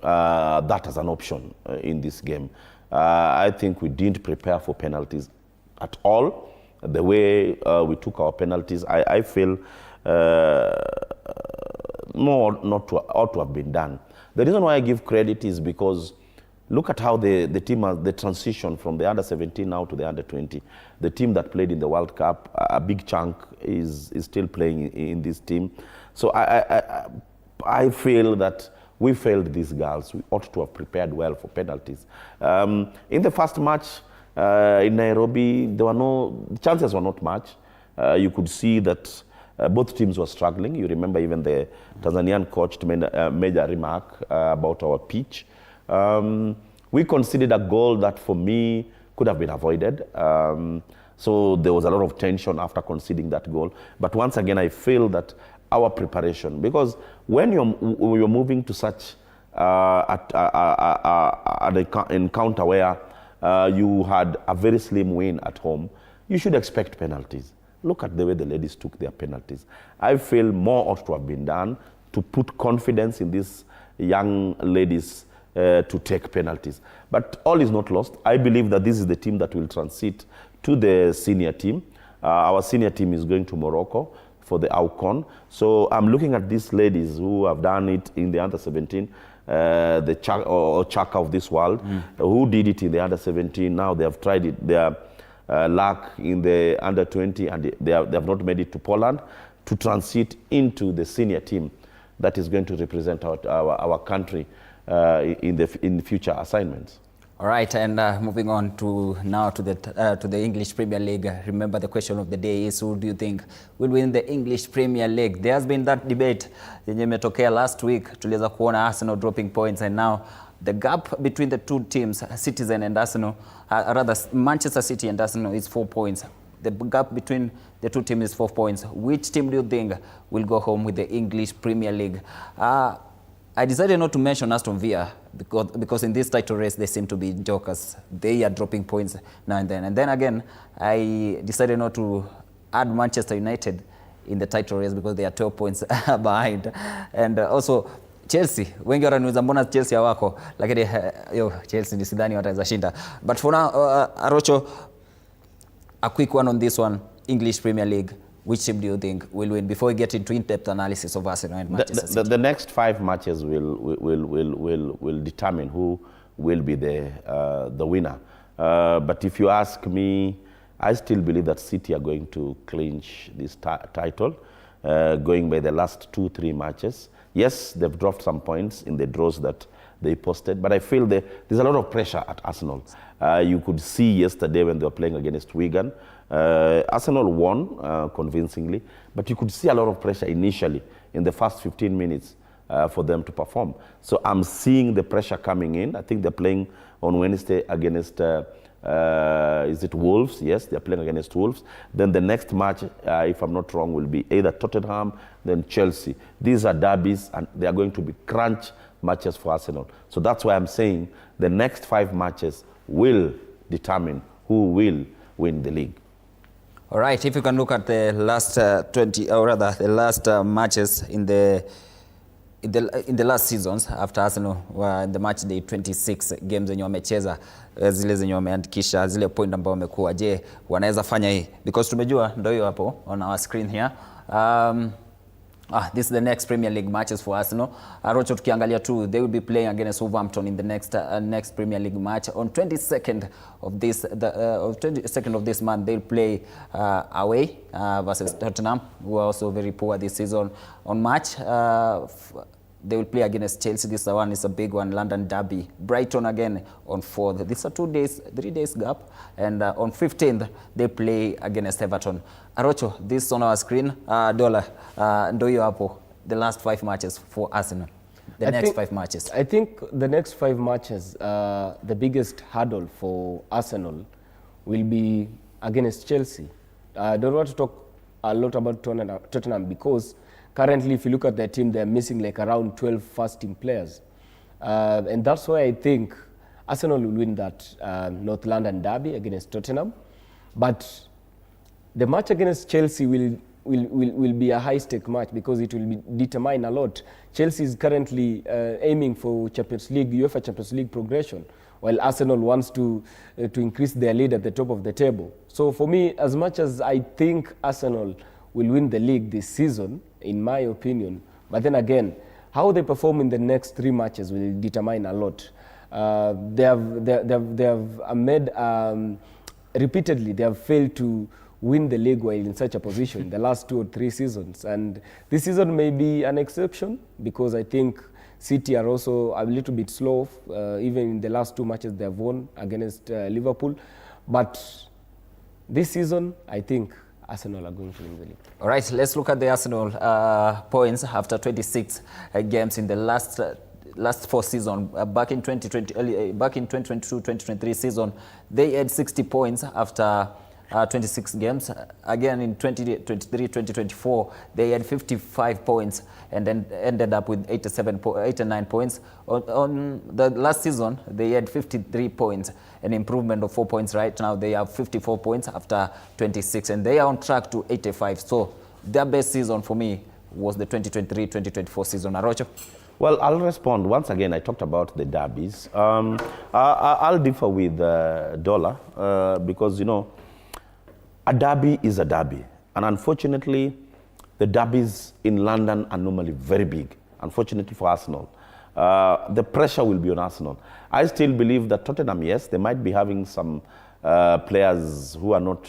that as an option in this game. I think we didn't prepare for penalties at all. The way we took our penalties, I feel more ought to have been done. The reason why I give credit is because look at how the team has the transition from the under-17 now to the under-20. The team that played in the World Cup, a big chunk is still playing in this team. So I feel that we failed these girls. We ought to have prepared well for penalties. In the first match in Nairobi, the chances were not much. You could see that both teams were struggling. You remember even the Tanzanian coach made a remark about our pitch. We conceded a goal that for me could have been avoided. So there was a lot of tension after conceding that goal. But once again, I feel that our preparation, because when you're moving to such an encounter where you had a very slim win at home, you should expect penalties. Look at the way the ladies took their penalties. I feel more ought to have been done to put confidence in these young ladies to take penalties. But all is not lost. I believe that this is the team that will transit to the senior team. Our senior team is going to Morocco for the AUCON. So I'm looking at these ladies who have done it in the under-17, the Chaka of this world, who did it in the under-17. Now they have tried it, their luck in the under-20, and they have not made it to Poland to transit into the senior team that is going to represent our country in future assignments. All right, and moving on to the English Premier League. Remember, the question of the day is, who do you think will win the English Premier League? There has been that debate yenye imetokea last week. Tuliweza kuona Arsenal dropping points, and now the gap between the two teams, Citizen and Arsenal, rather Manchester City and Arsenal, is 4 points. The gap between the two teams is 4 points. Which team do you think will go home with the English Premier League? I decided not to mention Aston Villa because in this title race they seem to be jokers. They are dropping points now and then. And then again, I decided not to add Manchester United in the title race because they are 12 points behind. And also Chelsea, wengi wananiuliza mbona Chelsea hawako, lakini Chelsea nisidhani wataweza shinda. But for now, Arocho, a quick one on this one, English Premier League. Which team do you think will win before we get into in-depth analysis of Arsenal and Manchester City? The next 5 matches will determine who will be the winner. But if you ask me, I still believe that City are going to clinch this title, going by the last 2-3 matches. Yes, they've dropped some points in the draws that they posted, but I feel there's a lot of pressure at Arsenal. You could see yesterday when they were playing against Wigan, Arsenal won convincingly, but you could see a lot of pressure initially in the first 15 minutes for them to perform. So I'm seeing the pressure coming in. I think they're playing on Wednesday against, is it Wolves? Yes, they're playing against Wolves. Then the next match, if I'm not wrong, will be either Tottenham, then Chelsea. These are derbies, and they are going to be crunch matches for Arsenal. So that's why I'm saying the next 5 matches will determine who will win the league. All right, if you can look at the last 20, or rather the last matches in the last seasons after Arsenal were in the match day 26 games zenye wamecheza, zile zenye wameandikisha, zile point ambao wamekuwa, je, wanaweza fanya hii? Because tumejua ndio hiyo hapo on our screen here. This is the next Premier League matches for Arsenal. Arocho, tukiangalia too, they will be playing against Wolverhampton in the next Premier League match on 22nd of this month. They'll play away versus Tottenham, who are also very poor this season. On March, they will play against Chelsea. This one is a big one, London Derby. Brighton again on 4th. This is a 3 days gap. And on 15th, they play against Everton. Arocho, this on our screen, Dola, ndio hiyo hapo, the last 5 matches for Arsenal. the next 5 matches? I think the next 5 matches, the biggest hurdle for Arsenal will be against Chelsea. I don't want to talk a lot about Tottenham because currently, if you look at their team, they're missing like around 12 first-team players. And that's why I think Arsenal will win that North London derby against Tottenham. But the match against Chelsea will be a high-stake match because it will determine a lot. Chelsea is currently aiming for Champions League, UEFA Champions League progression, while Arsenal wants to increase their lead at the top of the table. So for me, as much as I think Arsenal will win the league this season, in my opinion, but then again, how they perform in the next 3 matches will determine a lot. They have made, repeatedly, they have failed to win the league while in such a position the last 2 or 3 seasons. And this season may be an exception because I think City are also a little bit slow. Even in the last 2 matches they have won against Liverpool. But this season, I think Arsenal are going to win the league. All right, let's look at the Arsenal points after 26 games in the last 4 seasons. Back in 2022-2023 season, they had 60 points after 26 games. Again in 2023-2024, they had 55 points and then ended up with 89 points. On the last season, they had 53 points, an improvement of 4 points. Right now, they have 54 points after 26, and they are on track to 85. So their best season for me was the 2023-2024 season. Arocho? Well, I'll respond. Once again, I talked about the derbies. I'll differ with Dollar because, you know, a derby is a derby. And unfortunately, the derbies in London are normally very big, unfortunately for Arsenal. The pressure will be on Arsenal. I still believe that Tottenham, yes, they might be having some players who are not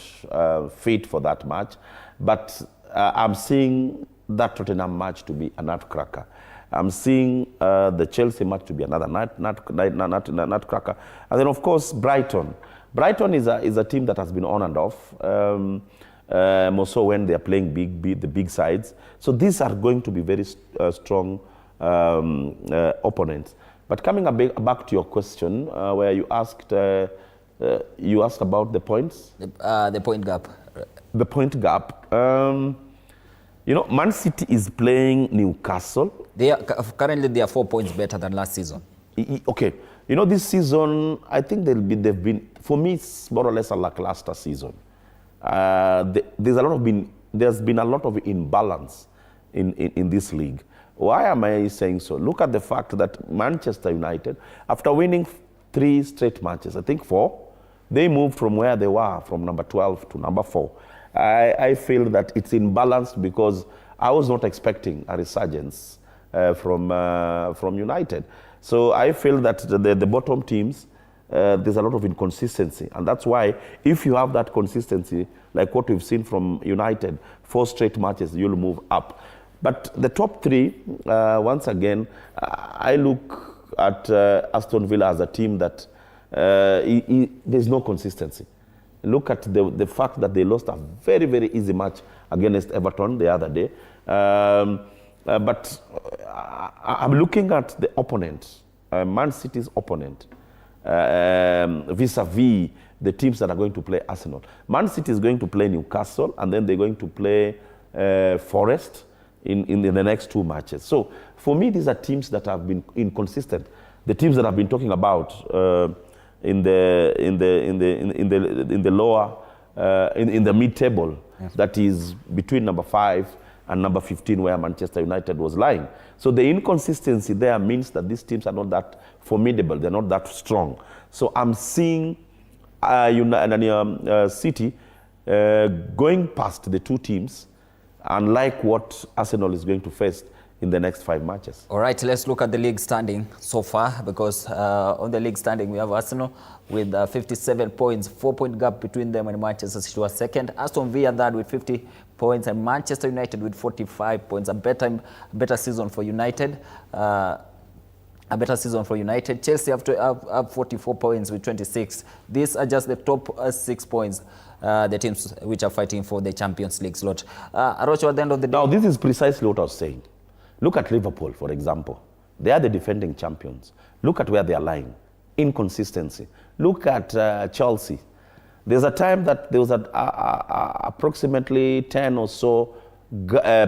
fit for that match, but I'm seeing that Tottenham match to be a nutcracker. I'm seeing the Chelsea match to be another nutcracker. And then, of course, Brighton. Brighton is a team that has been on and off, more so when they are playing the big sides. So these are going to be very strong opponents. But coming back to your question, where you asked about the points? The point gap. The point gap. You know, Man City is playing Newcastle. Currently, they are 4 points better than last season. Okay. You know, this season, I think they've been, for me, it's more or less a lackluster season. There's been a lot of imbalance in this league. Why am I saying so? Look at the fact that Manchester United, after winning 3 straight matches, I think 4, they moved from where they were, from number 12 to number 4. I feel that it's imbalanced because I was not expecting a resurgence from United. So I feel that the bottom teams, there's a lot of inconsistency. And that's why if you have that consistency, like what we've seen from United, 4 straight matches, you'll move up. But the top 3, once again, I look at Aston Villa as a team that there's no consistency. Look at the fact that they lost a very, very easy match against Everton the other day. But I'm looking at the opponent, Man City's opponent, vis-a-vis the teams that are going to play Arsenal. Man City is going to play Newcastle, and then they're going to play Forest in the next 2 matches. So for me, these are teams that have been inconsistent. The teams that I've been talking about in the lower, in the mid-table, yes, that is between number 5 and number 15, where Manchester United was lying. So the inconsistency there means that these teams are not that formidable, they're not that strong. So I'm seeing City going past the 2 teams, unlike what Arsenal is going to face in the next 5 matches. All right, let's look at the league standing so far, because on the league standing we have Arsenal with 57 points, 4-point gap between them and Manchester City was second. Aston Villa third with 50 points, and Manchester United with 45 points. A better season for United. Chelsea have 44 points with 26. These are just the top 6 points, the teams which are fighting for the Champions League slot. Arocho, at the end of the day... Now, this is precisely what I was saying. Look at Liverpool, for example. They are the defending champions. Look at where they are lying. Inconsistency. Look at Chelsea. There's a time that there was approximately 10 or so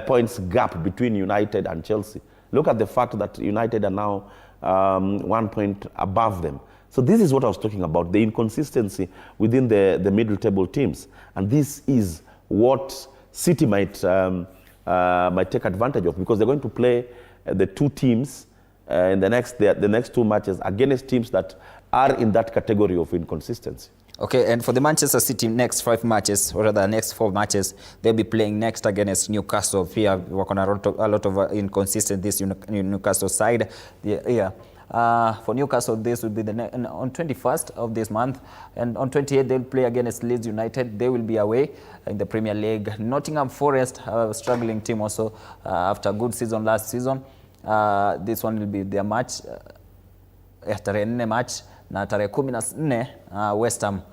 points gap between United and Chelsea. Look at the fact that United are now 1 point above them. So this is what I was talking about, the inconsistency within the middle table teams. And this is what City might take advantage of, because they're going to play the two teams in the next two matches against teams that are in that category of inconsistency. Okay, and for the Manchester City next 5 matches, or rather next 4 matches, they'll be playing next against Newcastle. Here, work on a lot of inconsistency this Newcastle side. For Newcastle, this will be on 21st of this month, and on 28th they'll play against Leeds United. They will be away in the Premier League. Nottingham Forest, a struggling team also after a good season last season. This one will be their match. Tarehe 4 match na tarehe 14 West Ham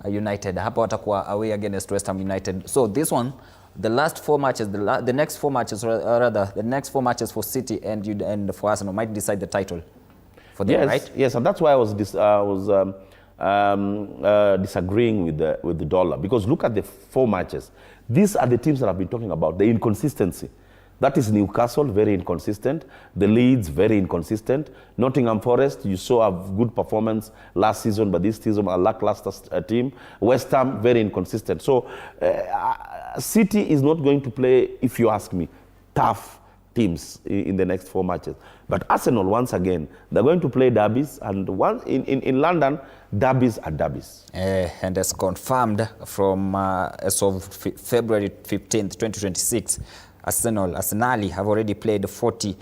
United. Hapa watakuwa away against West Ham United. So this one, the last 4 matches, the next 4 matches, or rather the next 4 matches for City and for Arsenal might decide the title for them, right? Yes, and that's why I was disagreeing with the dollar, because look at the 4 matches. These are the teams that I've been talking about, the inconsistency. That is Newcastle, very inconsistent. The Leeds, very inconsistent. Nottingham Forest, you saw a good performance last season, but this season a lackluster team. West Ham, very inconsistent. So City is not going to play, if you ask me, tough teams in the next 4 matches. But Arsenal, once again, they're going to play derbies, and in London, derbies are derbies. And as confirmed from as of February 15th, 2026, Arsenal have already played 40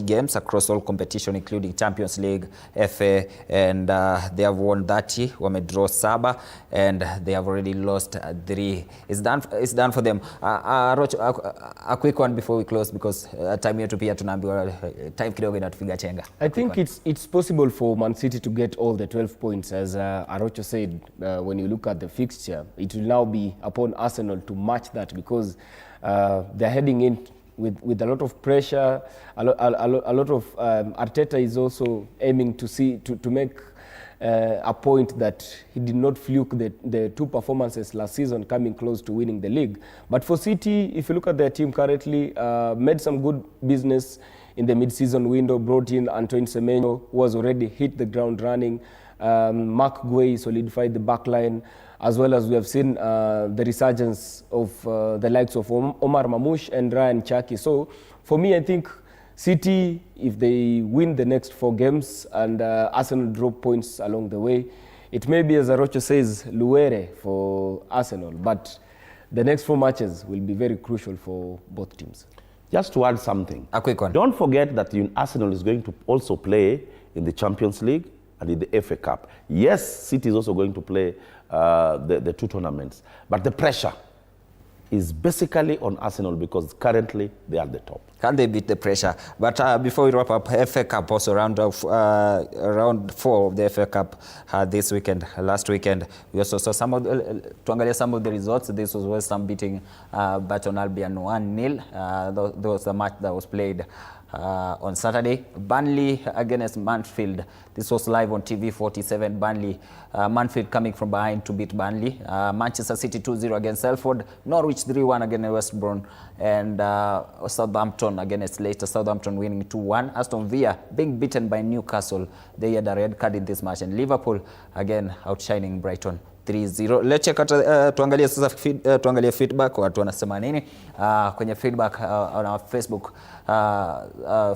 games across all competition, including Champions League, FA, and they have won 30, wamedraw 7, and they have already lost 3. It's done for them. A quick one before we close, because time yetu pia tunaambiwa time kidogo inatupiga chenga. I think it's possible for Man City to get all the 12 points, as Arocho said. When you look at the fixture, it will now be upon Arsenal to match that, because they're heading in with a lot of pressure. A lot of Arteta is also aiming to make a point that he did not fluke the 2 performances last season, coming close to winning the league. But for City, if you look at their team currently, made some good business in the mid-season window, brought in Antoine Semenyo, who has already hit the ground running. Mark Guay solidified the back line, as well as we have seen the resurgence of the likes of Omar Mamouche and Ryan Cherki. So for me, I think City, if they win the next 4 games and Arsenal drop points along the way, it may be, as Arocho says, Luere for Arsenal. But the next 4 matches will be very crucial for both teams. Just to add something. A quick one. Don't forget that Arsenal is going to also play in the Champions League and in the FA Cup. Yes, City is also going to play the 2 tournaments. But the pressure is basically on Arsenal, because currently they are the top. Can they beat the pressure? But before we wrap up, FA Cup also round 4 of the FA Cup this weekend. Last weekend, we also saw some of the results. This was West Ham beating Burton Albion 1-0. That was the match that was played on Saturday. Burnley against Mansfield. This was live on TV 47. Burnley, Mansfield coming from behind to beat Burnley. Manchester City 2-0 against Salford. Norwich 3-1 against West Brom. And Southampton against Leicester. Southampton winning 2-1. Aston Villa being beaten by Newcastle. They had a red card in this match. And Liverpool again outshining Brighton 3-0. Let's check out tuangalie sasa tuangalie feedback, watu wanasema nini kwenye feedback on our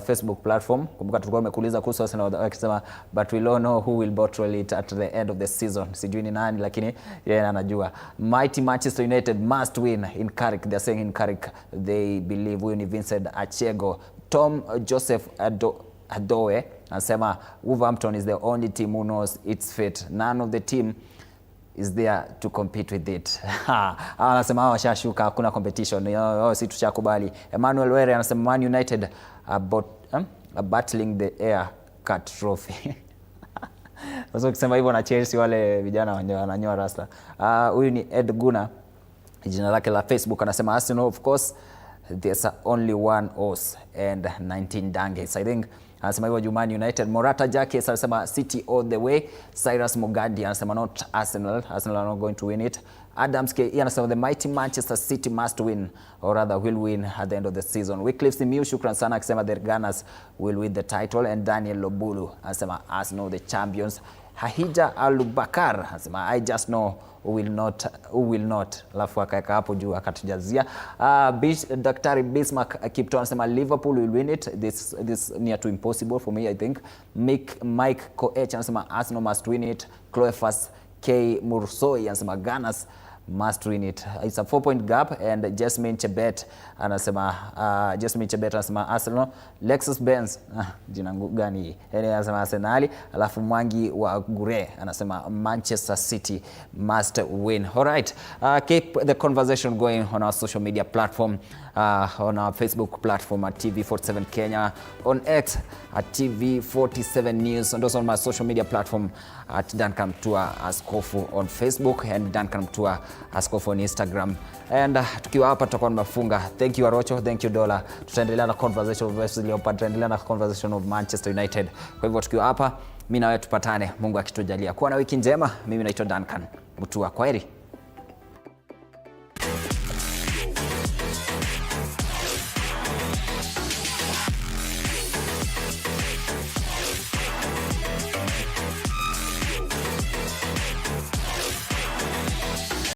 Facebook platform. Kumbuka tulikuwa tumekuuliza kuhusu Arsenal, wakisema but we all know who will bottle it at the end of the season. Sijui ni nani, lakini yeye anajua. Mighty Manchester United must win in Carrick. They're saying in Carrick they believe we Vincent Achego. Tom Joseph Adoe anasema Wolverhampton is the only team who knows its fate. None of the team is there to compete with it. Anasema washashuka, hakuna competition. Si tushakubali. Emmanuel Were anasema Man United battling the air cut trophy. Sasa ukisema hivyo na Chelsea, wale vijana wananyoa rasta. Huyu ni Ed Guna, jina lake la Facebook, anasema Arsenal, of course there's only 1 horse and 19 donkeys. I think anasema hivyo Jumani United. Morata Jackes anasema City all the way. Cyrus Mugandi anasema not Arsenal are not going to win it. Adams K anasema the mighty Manchester City must win, or rather will win at the end of the season. Wycliffe Simiu shukran sana akisema the Gunners will win the title. And Daniel Lobulu anasema Arsenal the champions. Hahija Alubakar anasema I just know who will not. Alafu akaeka hapo juu akatujazia. Daktari Bismarck Kipto anasema Liverpool will win it. This near to impossible for me, I think. Mike Koech anasema Arsenal must win it. Cloefus K Mursoi anasema Gunners must win it. It's a 4-point gap. And Jasmine Chebet anasema Arsenal. Lexus Benz jina gani hii? Anasema Arsenal. Alafu Mwangi wa Gure anasema Manchester City must win. All right. Keep the conversation going on our social media platform. On our Facebook platform at TV47 Kenya, on X at TV47 News, and also on my social media platform at Duncan Mtua Askofu on Facebook and Duncan Mtua Askofu on Instagram. And tukiwa hapa tutakuwa tumefunga. Thank you Arocho, thank you Dola. Tutaendelea na conversation of Wesley Leopard, tutaendelea na conversation of Manchester United. Kwa hivyo tukiwa hapa, mimi na wewe tupatane, Mungu akitujalia. Kuwa na wiki njema. Mimi naitwa Duncan Mtua. Kwaheri.